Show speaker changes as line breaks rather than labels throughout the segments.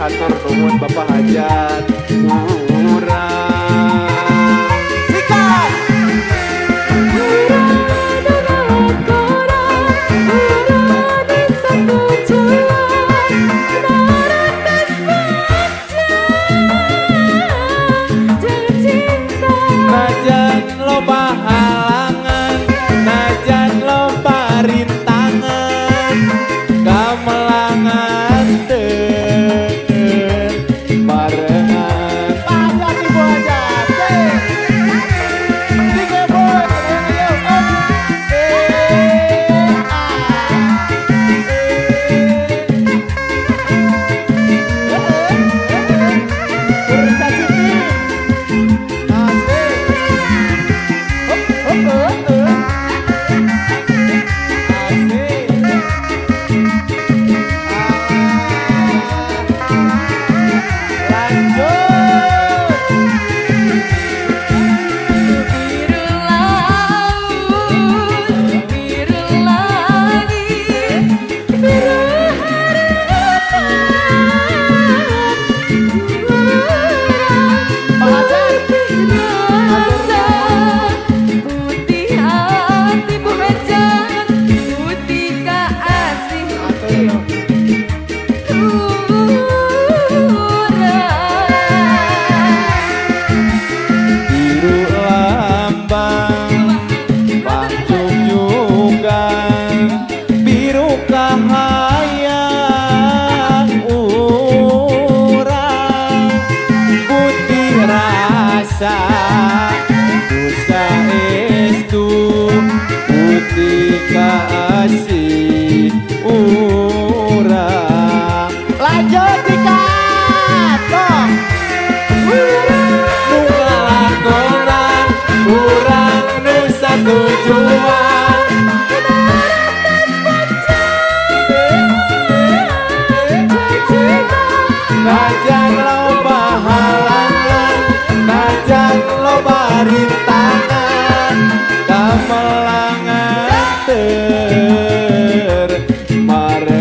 Hatur nuhun Bapak Hajat urang sikat najan loba halangan najan loba rintangan gamelangan dosa estu putih kasih urang lanjut sikat dong nungalakonan urang nu satujuan najan loba halangan najan loba rintangan gamelangan termare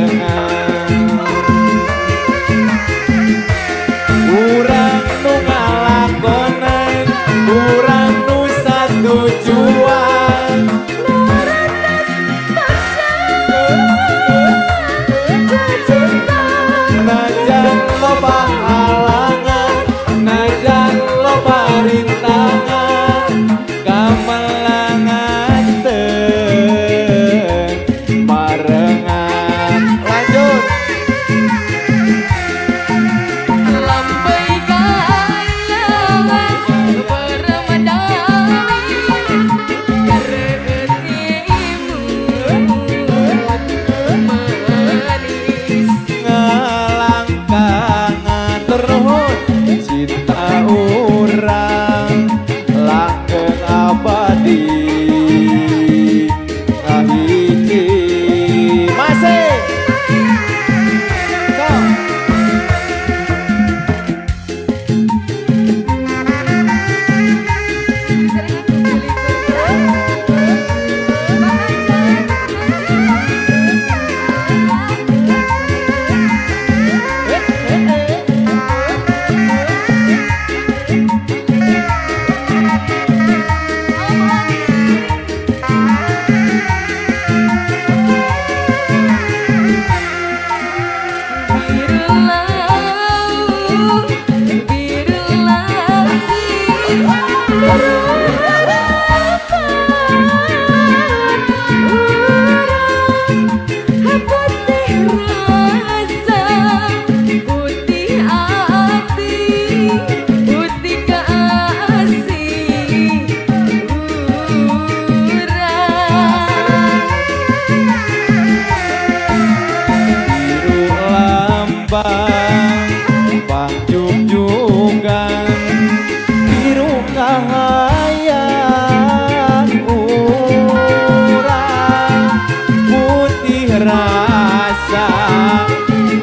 putih rasa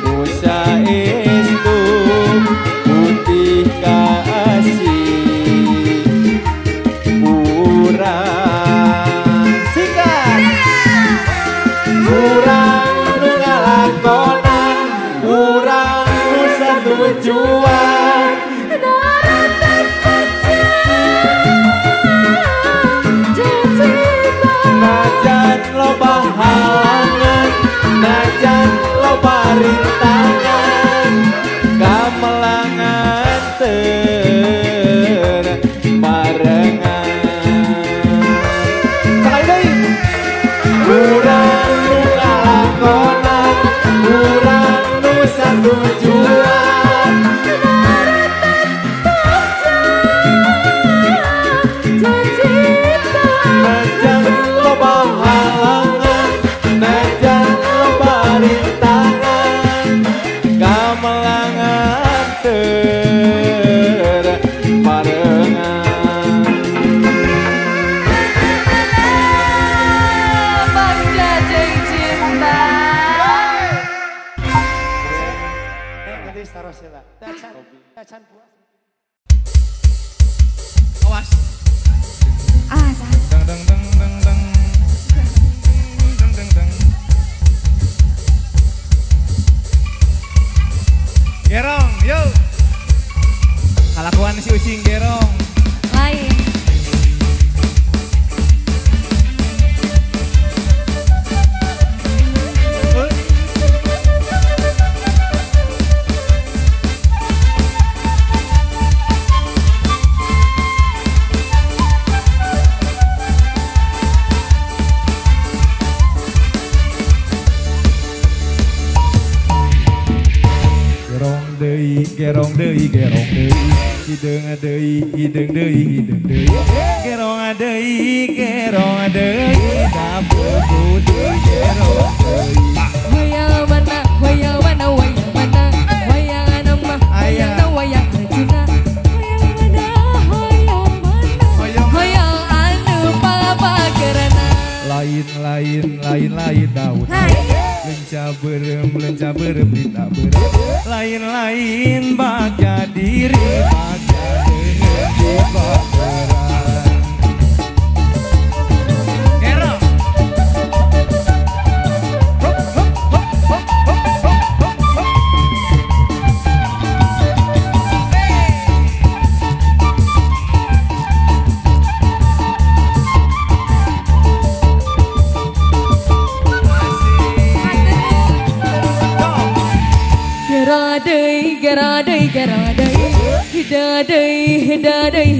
Usa estu putih kasih Urang singkat Urang nu ngalakonan Urang nu satujuan Najan loba halangan Najan loba rintangan Kamelangan barengan Sekali deui Urang nu ngalakonan Urang nu satujuan Najan loba halangan Najan loba rintangan Kamelangan barengan
Bagja Jeng Cinta.
Awas.
Ah, sah.
Deng deng deng deng deng. Deng deng deng. Gerong, yuk. Kalakuan si Ucing Gerong.
Lain.
Gerong deui, gerong deui. Hideung deui, hideung deui, hideung deui. Gerong deui, gerong deui. Dapur deui, gerong deui.
Wayang mana, wayang mana, wayang mana. Wayang anu mah, wayang na wayang Arjuna. Wayang mana, wayang mana. Wayang anu papagerana.
Lain daun.
Hai.
Lenca berem dita berem. Lain baga diri, baga dengan di bageran. Gerong. Hop hop hop hop hop hop hop hop.
Geradai, hidadai,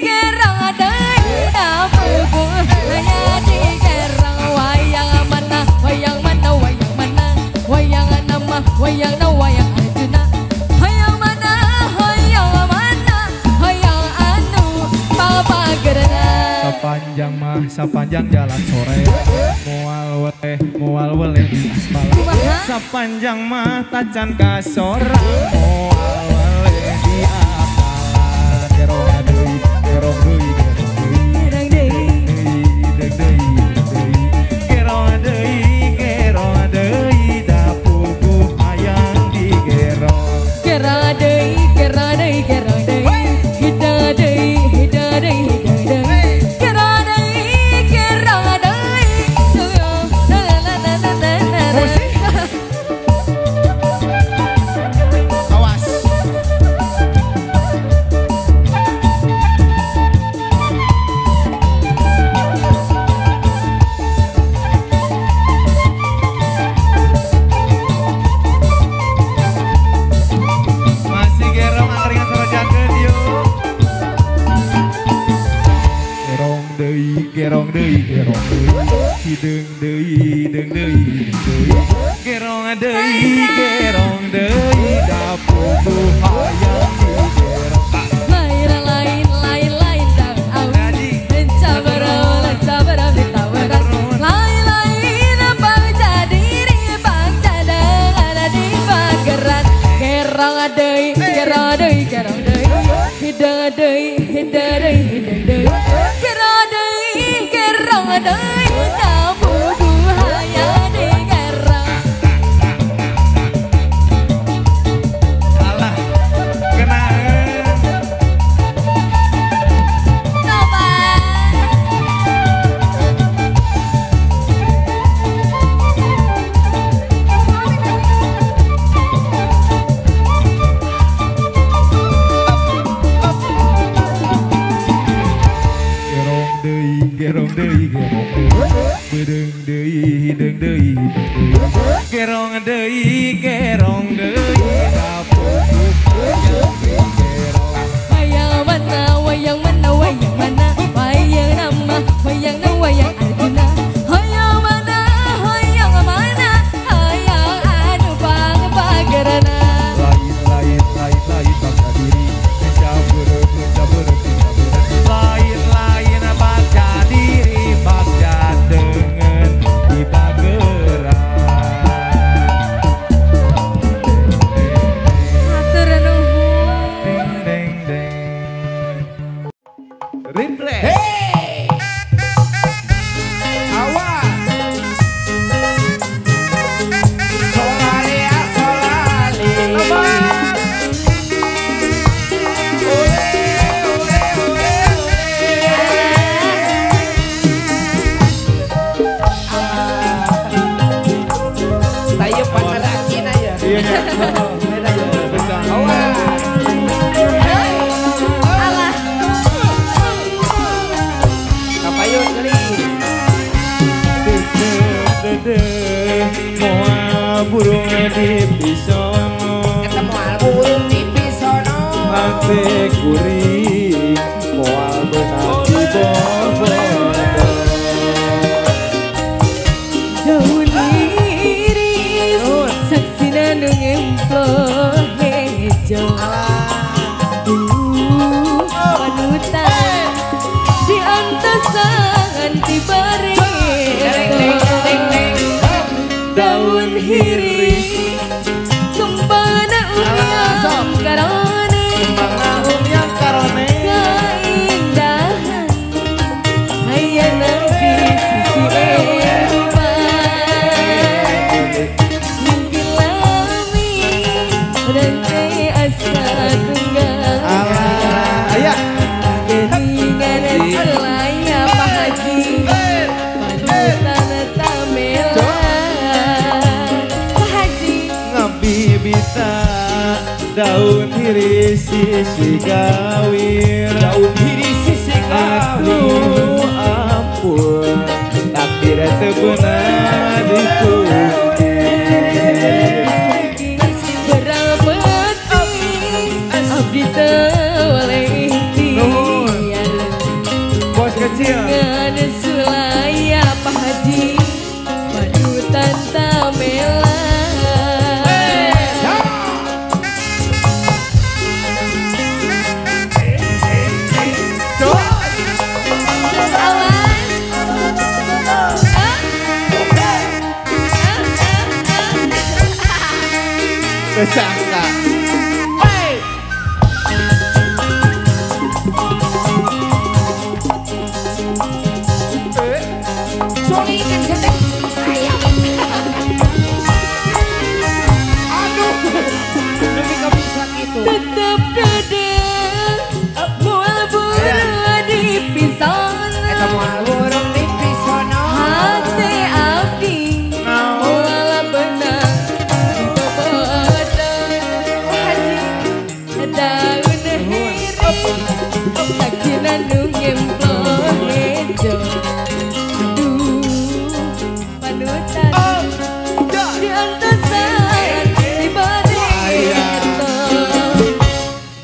geradai, dapeku hanya di gerang. Wayang mana, wayang mana, wayang mana. Wayang nama, wayang na wayang Arjuna. Wayang mana, wayang anu papagerana.
Sepanjang jalan sore mual weleh di aspal. Sepanjang mah tacan kasorang mual weleh di apalan. Gerong deui, gerong deui, gerong deui. Gerong deui, gerong deui. Dapuku hayang di gerong.
Geradai, hidadai.
Awas. Masih gerong angkringan sorojakeun yuk. Gerong deui. Hideung deui. Gerong deui. Dapuku hayang di gerong.
Lain dah awi. Lenca berem ditawaran. Lain bangsa diri, bangsa dengan di pageran. Gerang deui, hidadai. Gerang deui,
bedeng deui gerong deui gerong deui kapupuk gerong
wayang mana wayang mana wayang mana wayang nama wayang na wayang Arjuna hayang mana hayang mana hayang anu pagerana
lain bangga diri mencabur lain bangga diri bangga dengan di pageran
atur nuhun
deng deng deng refresh
Hey! Awas! Solale ya solale. Tayo panadakin aja.
iya nya bisa
Awas!
alah
Kapayun kali.
moal burung di pisono
Eta moal burung di pisono.
ate kuring moal beunang di bobodo
daun iris saksina nu ngemploh hejo panutan di antasan tibare daun iris kembana unyang karone
yang karone
keindahan hayana di sisi mungkin lami dan asa tunggal
ayah
geningan selaya Pak Haji panutan tamela Pak Haji
ngabibita daun iris sisi gawir
Daun diri sisi
aduh ampun takdir teu beunang dituruti
abdi teu oleh ikhtiar
bos kecil
dengan sulaya Pak Haji panutan tamela
kesangka
Sorry kan sedek. Aduh. Demi kebiasaan itu.
tetap dadang moal burung di pisan
Eta moal burung di pisono.
hati abdi moal benang di bobodan haji daun hiri saksina nu ngemploh hejo aduh panutan di antasan tibare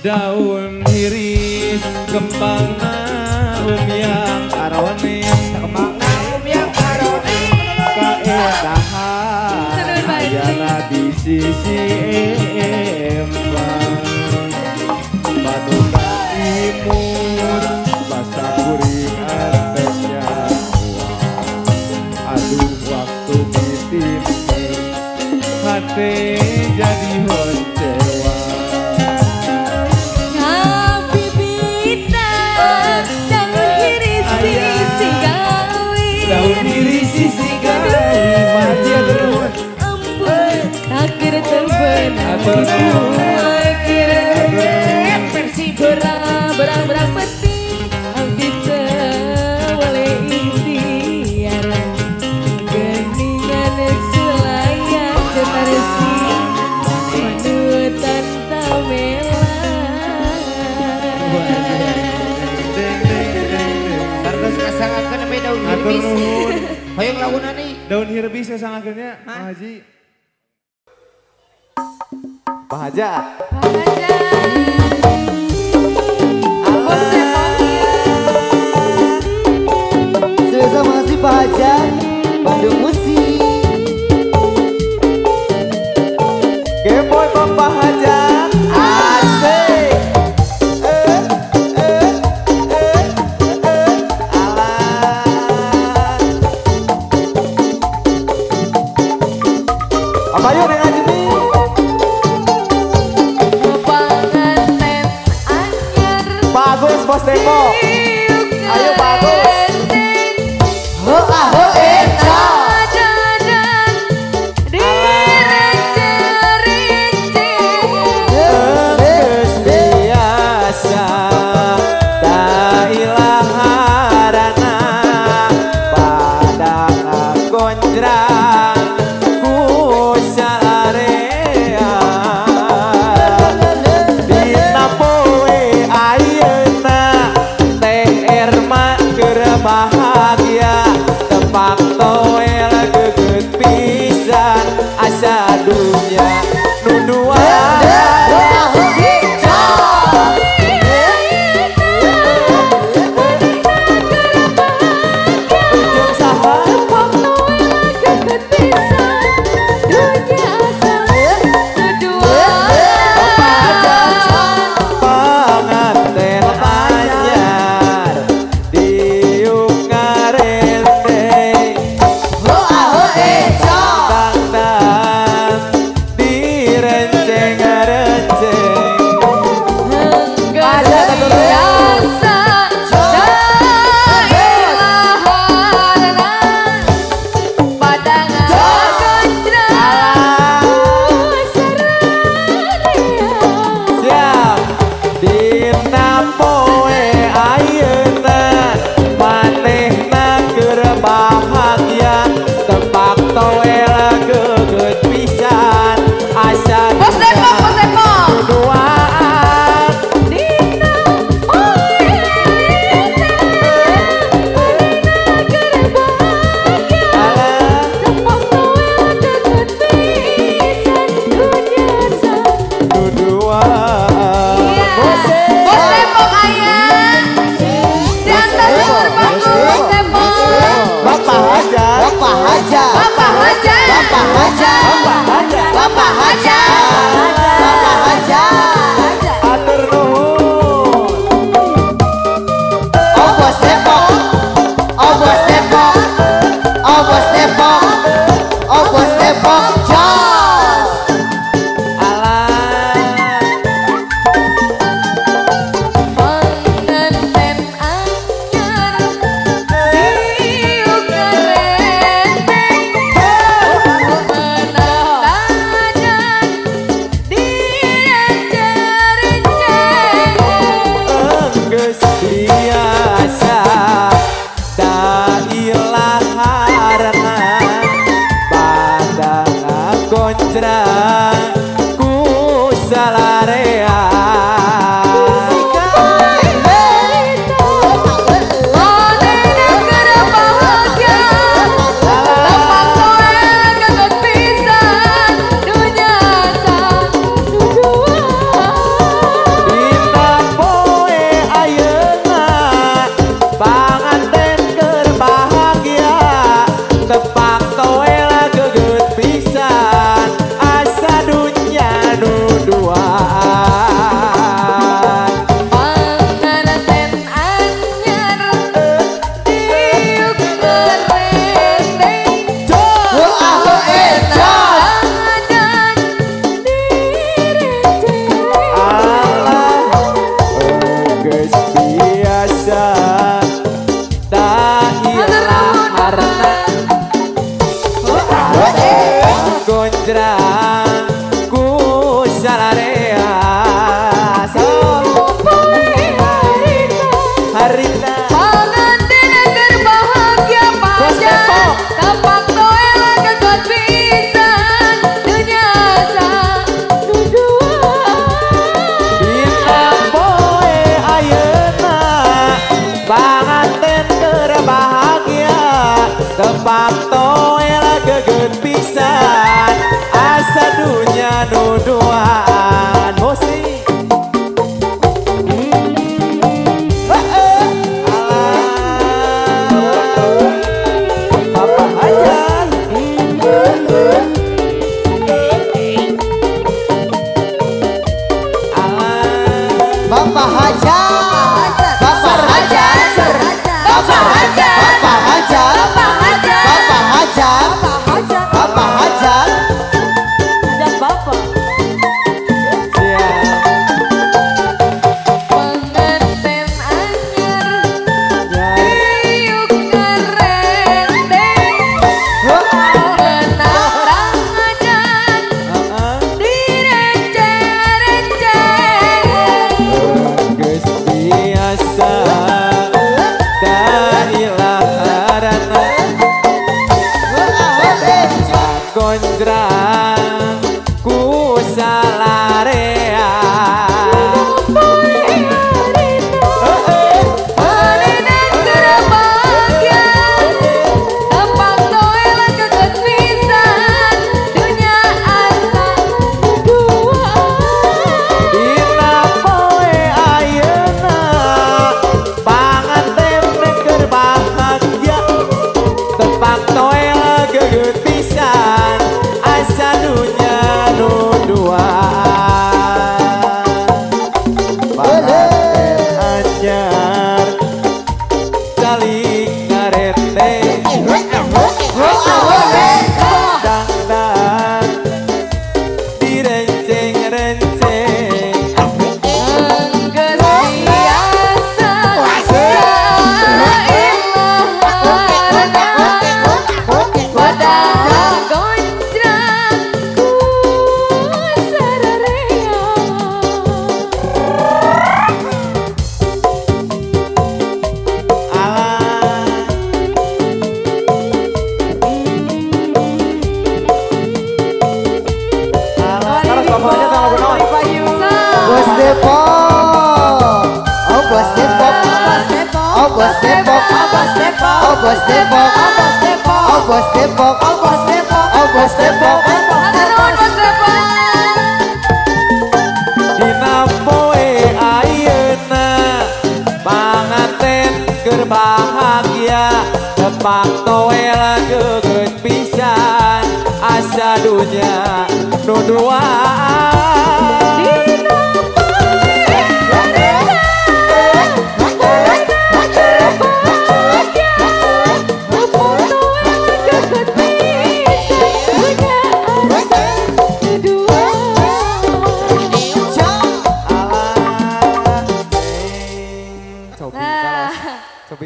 daun iris kembang yang karone
Kembang naum yang karone.
kaedahan ayana di sisi empang panutan imut basa kuring antesnya aduh waktu ditimpe hati jadi honcewa
ngabibita daun iris sisi gawi
daun iris sisi gawi mati aduh
ampun takdir terbenam
Atur nuhun.
akhir
Persib.
berang peti abdi teu oleh ikhtiar geningan
laguna nih.
Daun hirbis saya sangakeunnya Pak Haji.
Pak Hajat. Terima kasih Pak Hajat. Bandung Musik. Game Boy Bapak Hajat. Asik. Apa yuk dengan Jimmy? Bagus Bos Tempo. Ayo bagus. Hoa ho eca. Geus biasa da ilaharana pada ngagondrang ku salarea dina poe ayeuna teh Erma keur bahagia tepak toel geget pisan asa dunya nu dua Bang toel geget pisan asa dunya nuduaan bosi Papa Hajar
Bapak Hajar, Bapak Hajar, Bapak Hajar, Bapak Hajar, Bapak Hajar, Bapak Hajar, dan Bapak.
Pengantin anyar riuk ngerendeng menantang ajan direnceng-renceng
geus biasa da ilaharana gondrang ku salarea dina poe ayeuna panganten keur bahagia tepak toel geget pisan asa dunya nu duaan panganten anyar saling ngarete dangdang direnceng-renceng
Bos Depok, oh Bos Depok, oh Bos Depok, oh Bos Depok, oh Bos Depok, oh Bos Depok, oh Bos Depok, oh Bos Depok,
dina poe ayeuna panganten keur bahagia tepak toel geget pisan asa dunya nu duaan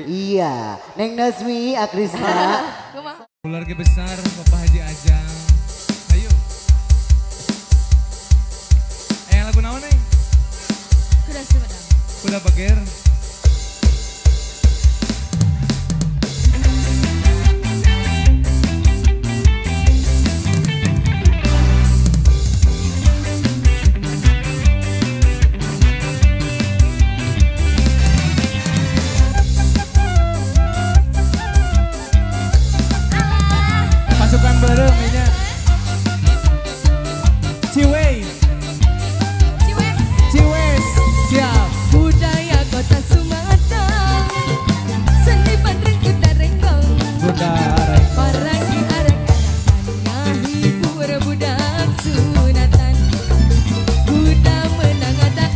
iya, Neng Nazmi Akrisna.
Keluarga besar Bapak Haji Ajang. Ayo. Lagu naon nih?
Kuda Sumedang.
Kuda Beger. Pasukan bareng ini. Ciwei. Ciwes. Siap.
Budaya kota Sumatera, seni bandreng kuda renggong,
Kuda
parangi arak-arakan hibur budak sunatan, kuda menang adat.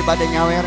bade nyawer.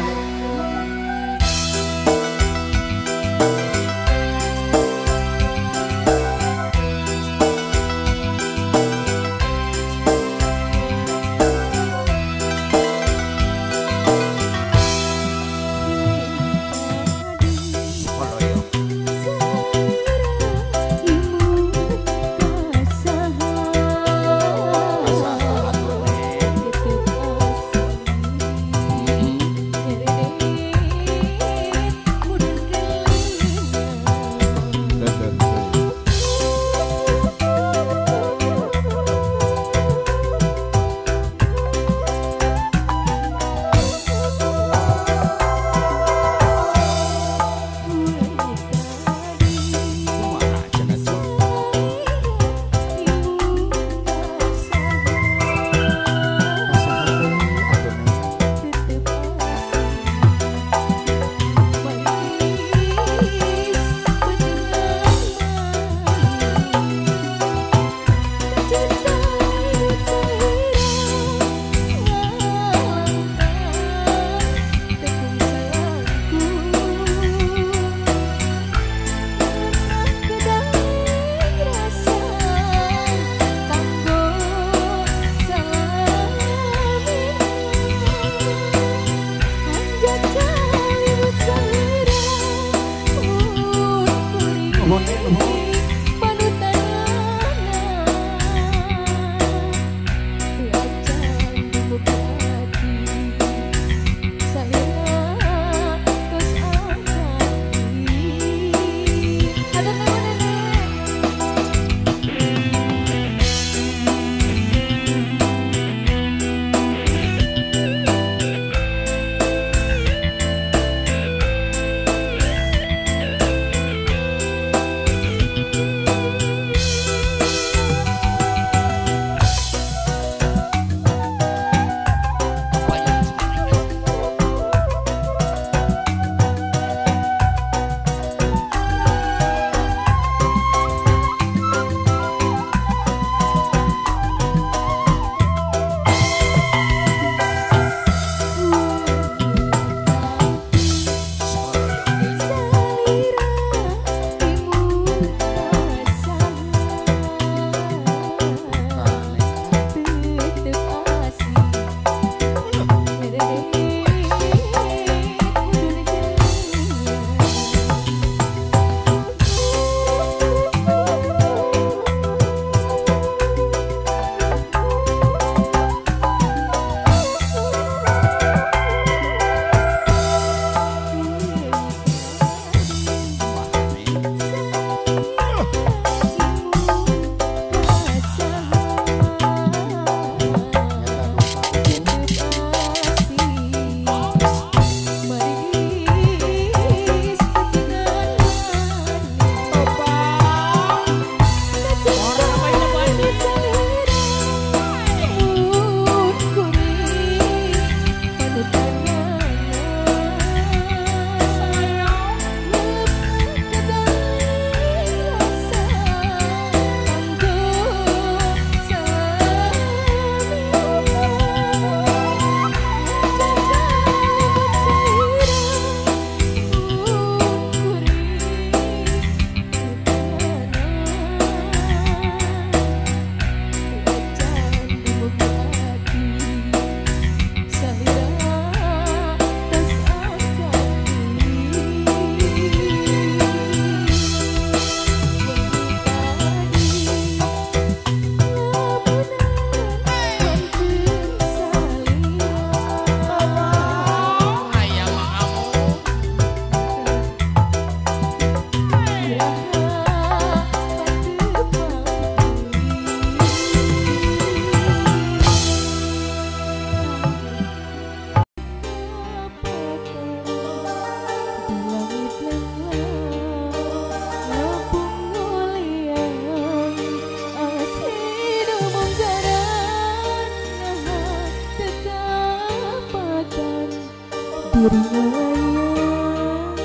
Riwayat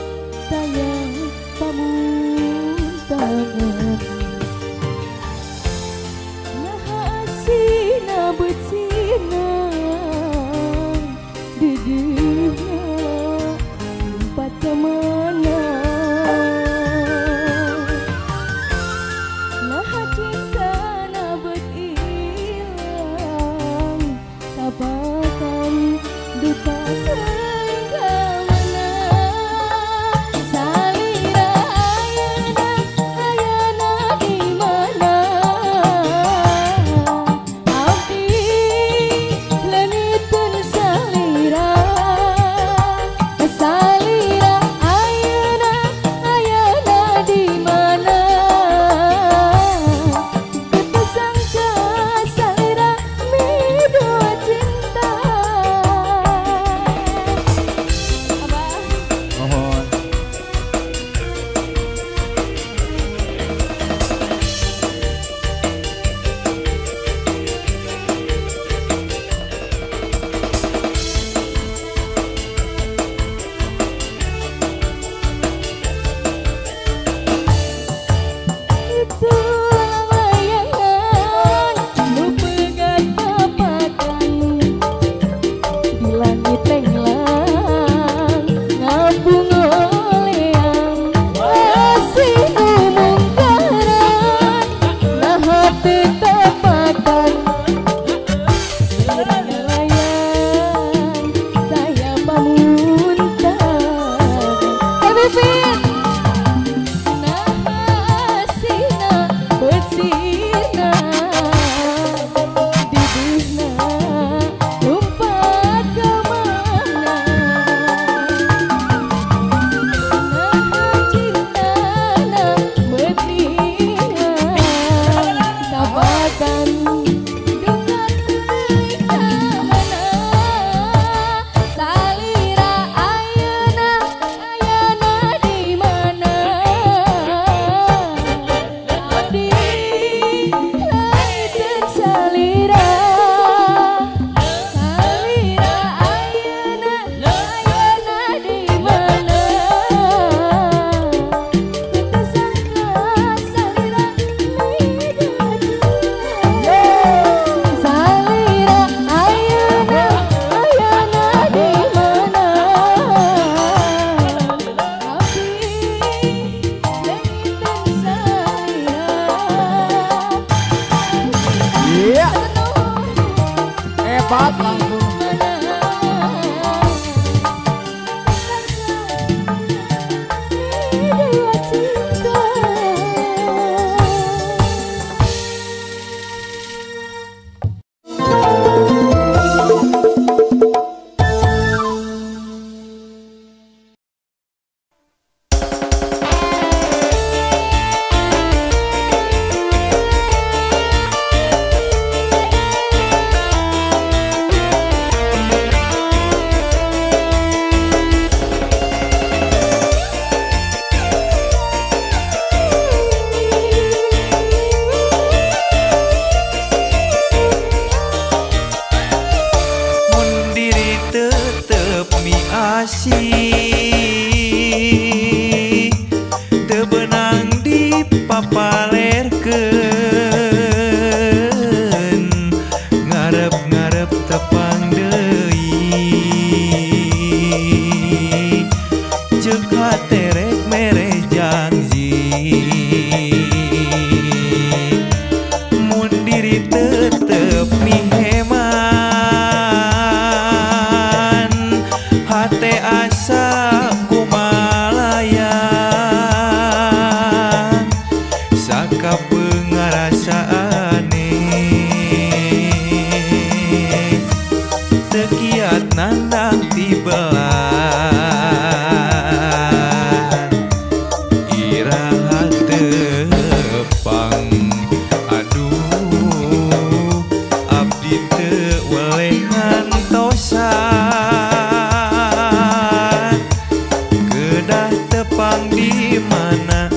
sayang pamuntangan Nahasina betinang Dedeh Pipit. Nah sina bersina dibina lumpat kemana. Nah cinta na betina dapatan dengan mana salira ayeuna di mana abdi lain salira ayeuna di mana kita sangka salira salira ayeuna di mana abdi lain salira
Iya. Hebat langsung.
Mundiri tetep miasih tebenang dipapalerkeun ngarep-ngarep tepang deui ceuk haterek mereh janji mundiri tetep miheman hate asa kumalaya sakapeung ngarasaane teu kiat nandang tibelan iraha tepang aduh abdi teu weleh ngantosan kedah tepang di mana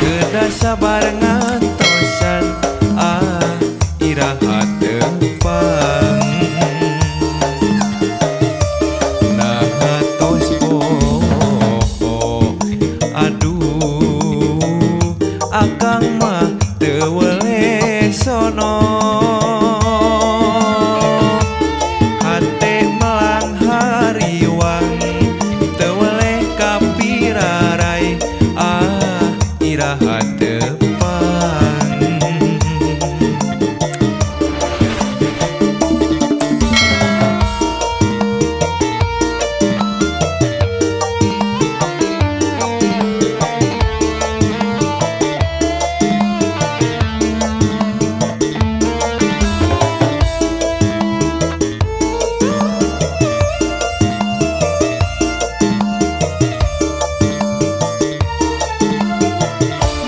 kedah sabar ngantosan iraha tepang nah tos aduh akang mah teu weleh sono hate melang hariwang teu weleh kapirarai iraha tepang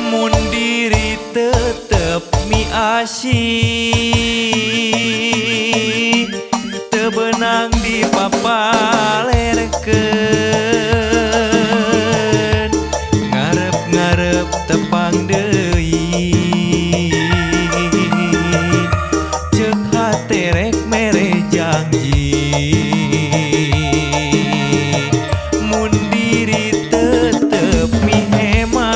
mundiri tetep miasih tebenang dipapalerkeun ngarep-ngarep tepang deui ceuk haterek mereh janji mundiri tetep miheman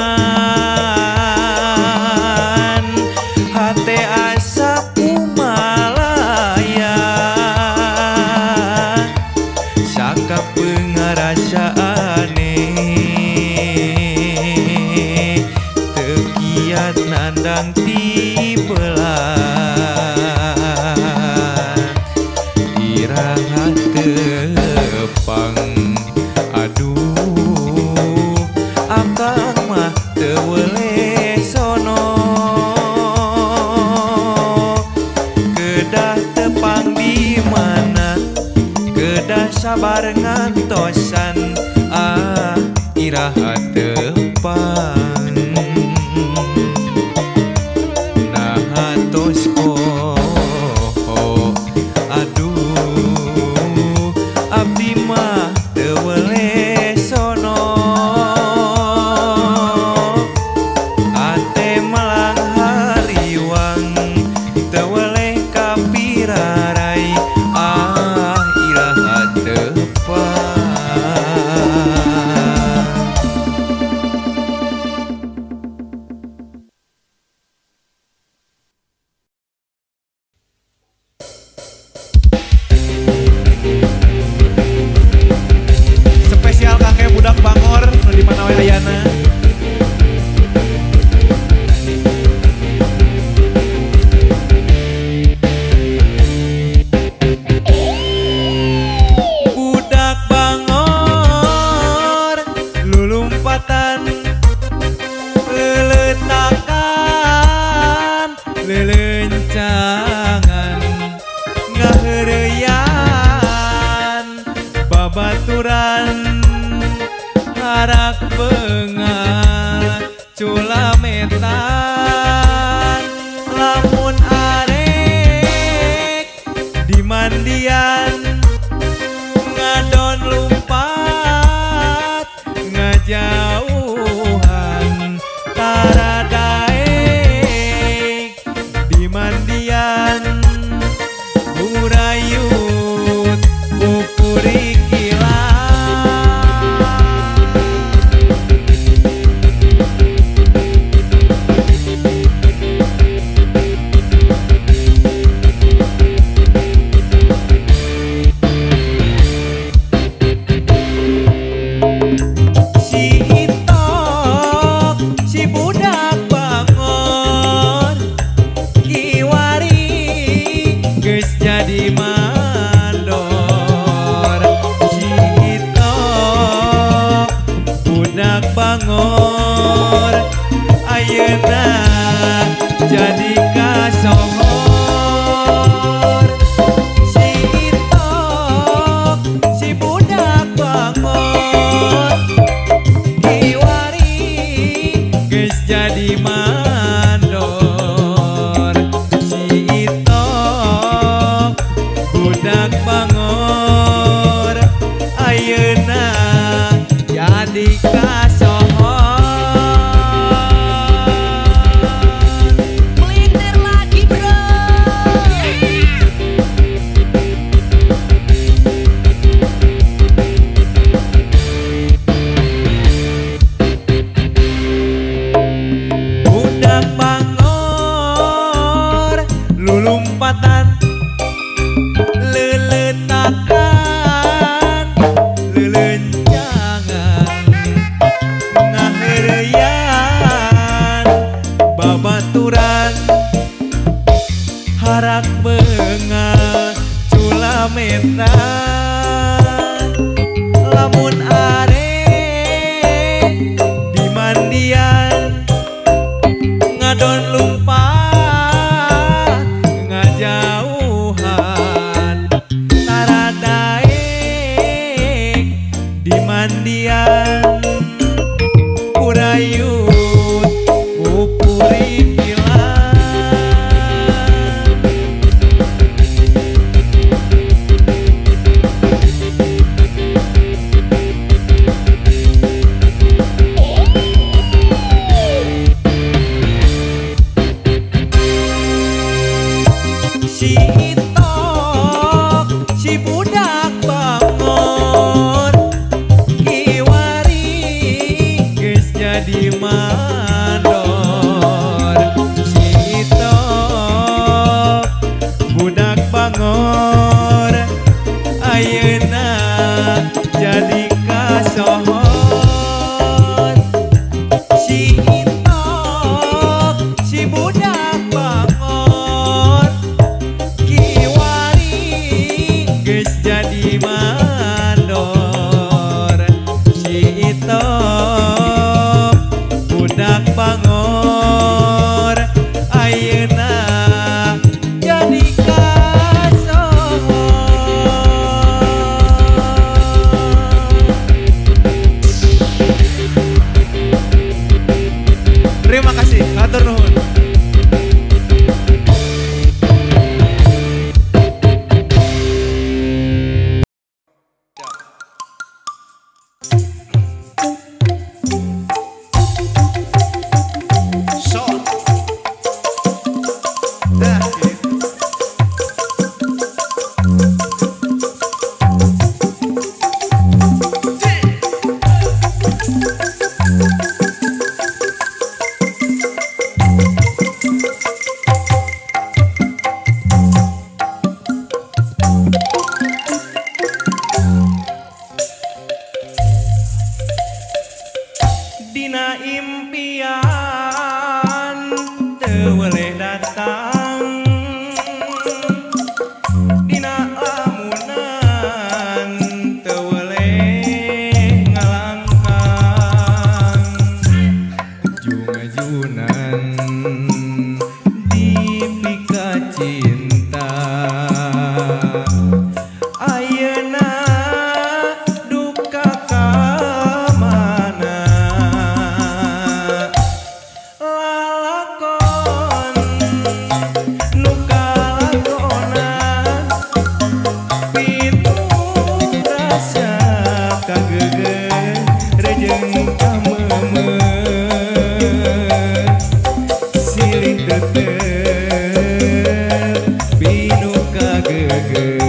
hate asa kumalaya sakapeung ngarasaane teu kiat nandang tibelan iraha tepang aduh iraha depan nah tos aduh abdi mah teu weule sono ate malang hariwang teu weule kapirarai iraha depan. Spesial kakek budak bangor di mana we ayana. Budak bangor lulumpatan leletakan lelencangan ngaheureyan babaturan harak bengat culametan lamun arek dimandian ngadon lumpat ngajauhan taradaek dimandian urayut pupuri bangor ayeuna jadi kasohor si itok si budak bangor kiwari geus jadi mandor si itok budak bangor ayeuna jadi lulumpatan leletakan lelencangan ngaheureyan babaturan harak bengat culametan lamun arek dimandian ngadon lumpat ngajauhan taradaek dimandian urayut pupuri si itok si budak bangor kiwari geus jadi mandor si itok budak bangor ayeuna jadi kasohor si itok si budak bangor geus jadi mandor si itok Dina impian teu boleh datang, dina lamunan teu boleh ngalangkang, ujung-ujungan dipika cinta. Ayeuna duka ka mana, lalakon nu kalakonan, pitu rasa kageger jeung kamemet, silih tetep pinu kageger.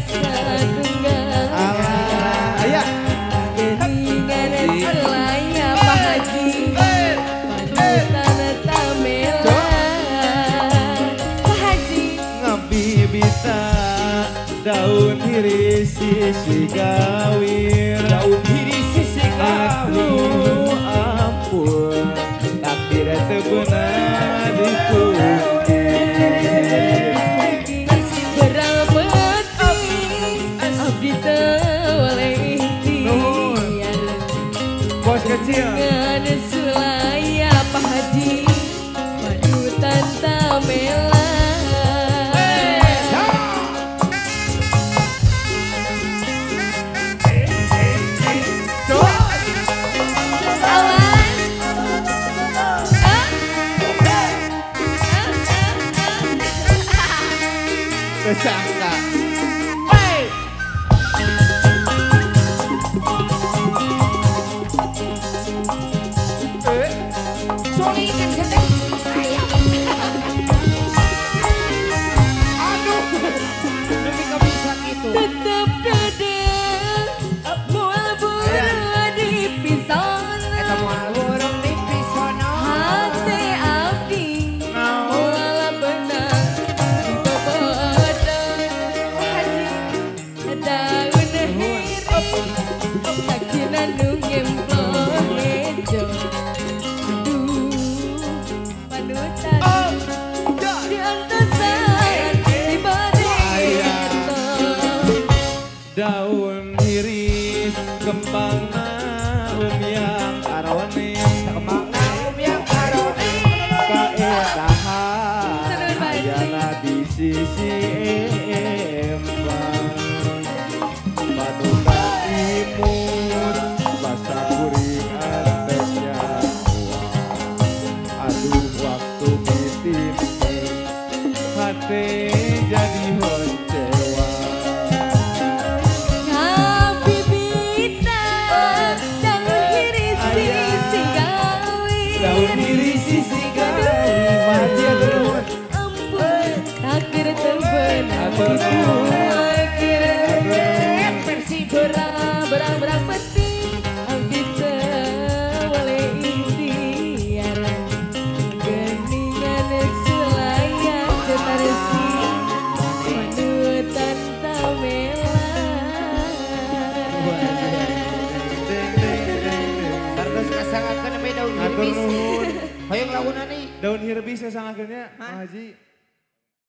satunggal
Aya.
geningan selaya Pak Haji panutan tamela Pak Haji
Ngabibita daun hiris sisi gawir daun hiris sisi gawir ampun takdir teu beunah
abdi teu oleh ikhtiar
bos kecil
dengan sulaya Pak Haji panutan tamela
kesangka
Solingan sedang ayam. Aduh, demi kebiasaan itu.
tetep dadang moal burung dipisan
Eta moal burung di pisono.
hati abdi moal benang bebedang Haji daun hirup saksina nu ngemploh ngejo aduh panutan diantasan dibanding
daun hiris kembang yang arone
Kembang naum yang karone.
kaetahan ayana di sisi empang panutan imut basa kuring antesnya aduh waktu ditimpe hati jadi honcewa
Habibita daun hiris sisi gawin
daun hiris sisi gawin mati terus
ampun takdir terbenam
Atur.
akhirnya
Persib.
berang penting abdi teu oleh ikhtiar geningan sulaya cetarsi panutan tamela
Terus kasangakeun me daun
Atur
hirbis.
nuhun.
Hoyong lagunan nih.
Daun hirbis saya sangakeunnya Pak Haji